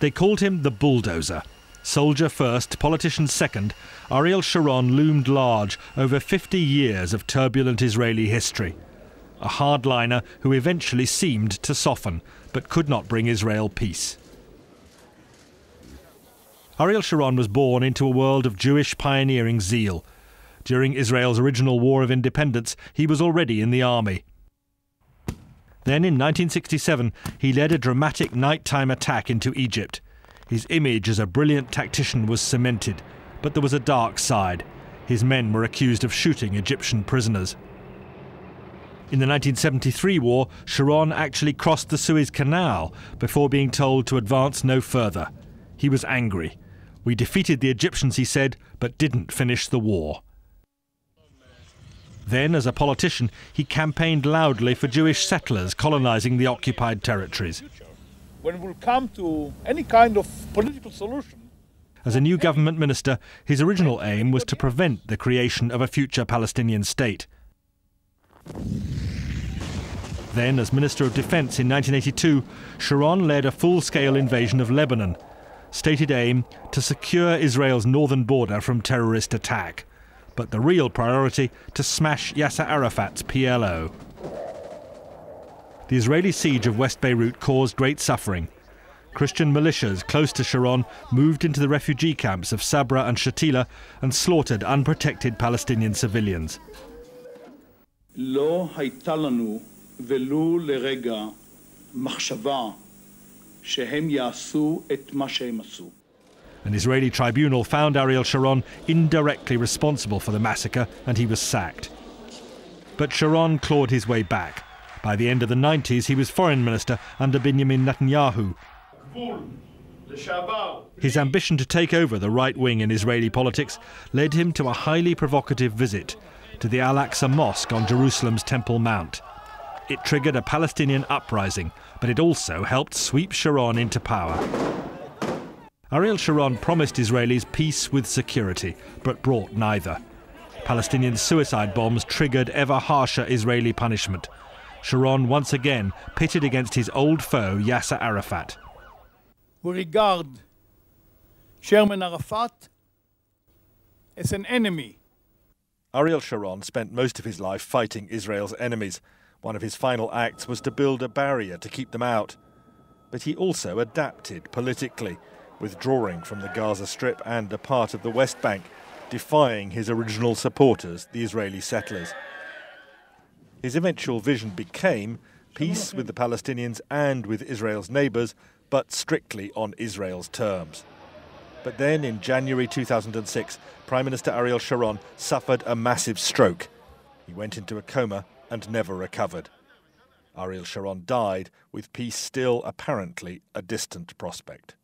They called him the bulldozer. Soldier first, politician second, Ariel Sharon loomed large over 50 years of turbulent Israeli history. A hardliner who eventually seemed to soften, but could not bring Israel peace. Ariel Sharon was born into a world of Jewish pioneering zeal. During Israel's original War of Independence, he was already in the army. Then in 1967, he led a dramatic nighttime attack into Egypt. His image as a brilliant tactician was cemented, but there was a dark side. His men were accused of shooting Egyptian prisoners. In the 1973 war, Sharon actually crossed the Suez Canal before being told to advance no further. He was angry. "We defeated the Egyptians," he said, "but didn't finish the war." Then, as a politician, he campaigned loudly for Jewish settlers colonizing the occupied territories. When we'll come to any kind of political solution. As a new government minister, his original aim was to prevent the creation of a future Palestinian state. Then, as Minister of Defense in 1982, Sharon led a full-scale invasion of Lebanon. Stated aim to secure Israel's northern border from terrorist attack. But the real priority, to smash Yasser Arafat's PLO. The Israeli siege of West Beirut caused great suffering. Christian militias close to Sharon moved into the refugee camps of Sabra and Shatila and slaughtered unprotected Palestinian civilians. לא הייתה לנו ולו לרגע מחשבה שהם יעשו את מה שהם עשו. An Israeli tribunal found Ariel Sharon indirectly responsible for the massacre and he was sacked. But Sharon clawed his way back. By the end of the 90s, he was foreign minister under Benjamin Netanyahu. His ambition to take over the right wing in Israeli politics led him to a highly provocative visit to the Al-Aqsa Mosque on Jerusalem's Temple Mount. It triggered a Palestinian uprising, but it also helped sweep Sharon into power. Ariel Sharon promised Israelis peace with security, but brought neither. Palestinian suicide bombs triggered ever harsher Israeli punishment. Sharon once again pitted against his old foe, Yasser Arafat. We regard Chairman Arafat as an enemy. Ariel Sharon spent most of his life fighting Israel's enemies. One of his final acts was to build a barrier to keep them out. But he also adapted politically, withdrawing from the Gaza Strip and a part of the West Bank, defying his original supporters, the Israeli settlers. His eventual vision became peace with the Palestinians and with Israel's neighbours, but strictly on Israel's terms. But then, in January 2006, Prime Minister Ariel Sharon suffered a massive stroke. He went into a coma and never recovered. Ariel Sharon died with peace still apparently a distant prospect.